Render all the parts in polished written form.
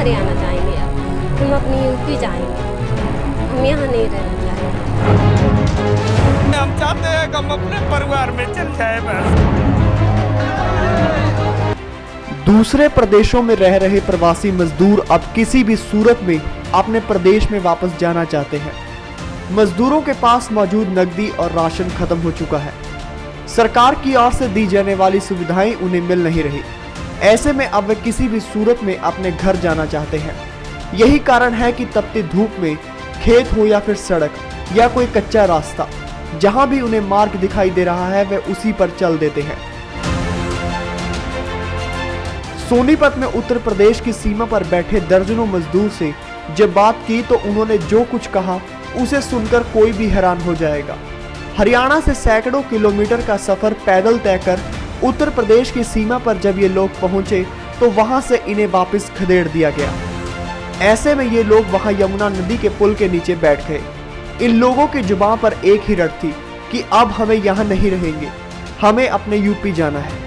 हरियाणा जाएंगे, अब हम अपनी यूपी जाएंगे, हम यहाँ नहीं रहना चाहेंगे। हम चाहते हैं कि हम अपने परिवार में चल जाए बस। दूसरे प्रदेशों में रह रहे प्रवासी मजदूर अब किसी भी सूरत में अपने प्रदेश में वापस जाना चाहते हैं। मजदूरों के पास मौजूद नकदी और राशन खत्म हो चुका है। सरकार की ओर से दी जाने वाली सुविधाएं उन्हें मिल नहीं रही। ऐसे में अब वे किसी भी सूरत में अपने घर जाना चाहते हैं। यही कारण है कि तपती धूप में खेत हो या फिर सड़क या कोई कच्चा रास्ता, जहां भी उन्हें मार्ग दिखाई दे रहा है वे उसी पर चल देते हैं। सोनीपत में उत्तर प्रदेश की सीमा पर बैठे दर्जनों मजदूर से जब बात की तो उन्होंने जो कुछ कहा उसे सुनकर कोई भी हैरान हो जाएगा। हरियाणा से सैकड़ों किलोमीटर का सफर पैदल तय कर उत्तर प्रदेश की सीमा पर जब ये लोग पहुंचे तो वहां से इन्हें वापस खदेड़ दिया गया। ऐसे में ये लोग वहां यमुना नदी के पुल के नीचे बैठ गए। इन लोगों की जुबान पर एक ही रट थी कि अब हमें यहाँ नहीं रहेंगे, हमें अपने यूपी जाना है।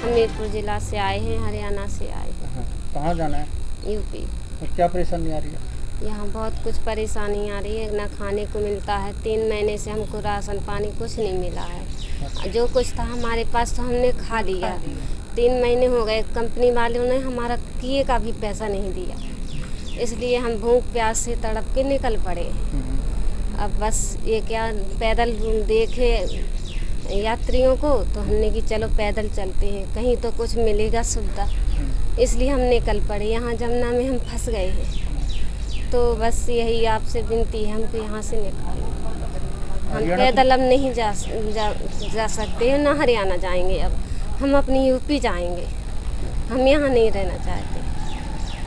हमीरपुर जिला से आए हैं, हरियाणा से आए हैं। कहाँ जाना है? यूपी। तो क्या परेशानी आ रही है? यहाँ बहुत कुछ परेशानी आ रही है, ना खाने को मिलता है। 3 महीने से हमको राशन पानी कुछ नहीं मिला है। जो कुछ था हमारे पास तो हमने खा लिया। 3 महीने हो गए, कंपनी वालों ने हमारा किए का भी पैसा नहीं दिया, इसलिए हम भूख प्यास से तड़प के निकल पड़े। अब बस ये क्या पैदल देखे यात्रियों को तो हमने कि चलो पैदल चलते हैं, कहीं तो कुछ मिलेगा सुविधा, इसलिए हम निकल पड़े। यहाँ जमुना में हम फंस गए हैं, तो बस यही आपसे विनती है हमको यहाँ से निकालो। हम पैदल अब नहीं जा सकते हैं, ना हरियाणा जाएंगे, अब हम अपनी यूपी जाएंगे, हम यहाँ नहीं रहना चाहते।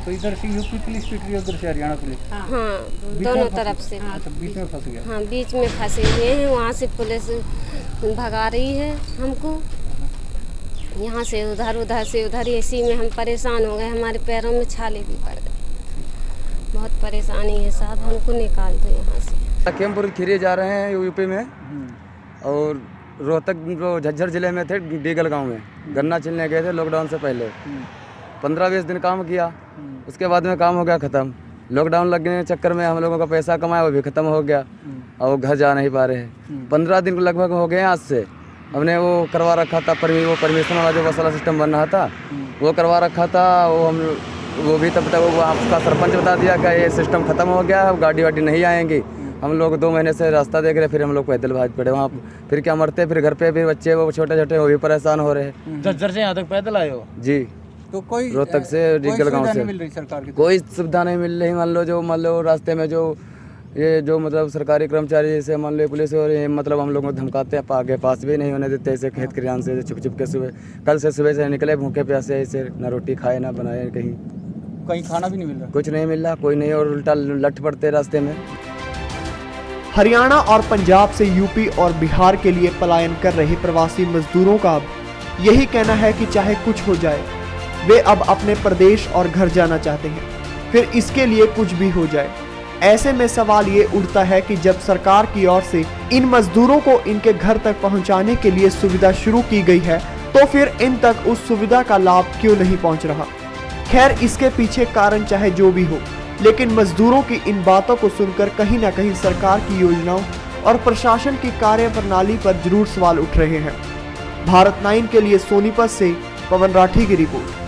तो इधर से यूपी पुलिस पीट रही है, उधर से हरियाणा पुलिस? हाँ, दोनों तरफ से। अच्छा, बीच में फंस गया। हाँ, बीच में फंसे हुए हैं। वहाँ से पुलिस भगा रही है हमको, यहाँ से उधर, उधर से उधर। इसी में हम परेशान हो गए, हमारे पैरों में छाले भी पड़ गए। बहुत परेशानी है साहब, हमको निकाल दो यहाँ से। लखीमपुर खीरी जा रहे हैं यूपी में, और रोहतक झज्जर जिले में थे, डीगल गांव में गन्ना छिलने गए थे लॉकडाउन से पहले। 15-20 दिन काम किया, उसके बाद में काम हो गया ख़त्म। लॉकडाउन लगने के चक्कर में हम लोगों का पैसा कमाया वो भी ख़त्म हो गया, और घर जा नहीं पा रहे हैं। 15 दिन लगभग हो गए आज से। हमने वो करवा रखा था, वो परमिशन वाला जो वसूला सिस्टम बन रहा था वो करवा रखा था। वो भी तब तक वो आपका सरपंच बता दिया कि ये सिस्टम ख़त्म हो गया, अब गाड़ी वाड़ी नहीं आएंगी। हम लोग 2 महीने से रास्ता देख रहे, फिर हम लोग पैदल भाग पड़े वहाँ। फिर क्या मरते, फिर घर पे फिर बच्चे वो छोटे छोटे वो भी परेशान हो रहे हैं। झज्जर से यहाँ तक पैदल आए हो? जी। तो कोई रोहतक से डीगल गाँव से मिल रही सरकार की? कोई सुविधा नहीं मिल रही। मान लो रास्ते में जो मतलब सरकारी कर्मचारी जैसे मान लो पुलिस और ये मतलब हम लोग को धमकाते हैं, आगे पास भी नहीं होने देते। ऐसे खेत खलिहान से छुप छुप के कल से सुबह से निकले भूखे प्यासे, ऐसे ना रोटी खाए ना बनाए, कहीं खाना भी नहीं मिल रहा, कुछ नहीं मिल रहा, कोई नहीं, और उल्टा लट पड़ते रास्ते में। हरियाणा और पंजाब से यूपी और बिहार के लिए पलायन कर रहे प्रवासी मजदूरों का अब यही कहना है कि चाहे कुछ हो जाए, वे अब अपने प्रदेश और घर जाना चाहते हैं, फिर इसके लिए कुछ भी हो जाए। ऐसे में सवाल ये उठता है कि जब सरकार की ओर से इन मजदूरों को इनके घर तक पहुंचाने के लिए सुविधा शुरू की गई है, तो फिर इन तक उस सुविधा का लाभ क्यों नहीं पहुंच रहा। खैर, इसके पीछे कारण चाहे जो भी हो, लेकिन मजदूरों की इन बातों को सुनकर कहीं ना कहीं सरकार की योजनाओं और प्रशासन की कार्यप्रणाली पर जरूर सवाल उठ रहे हैं। भारत 9 के लिए सोनीपत से पवन राठी की रिपोर्ट।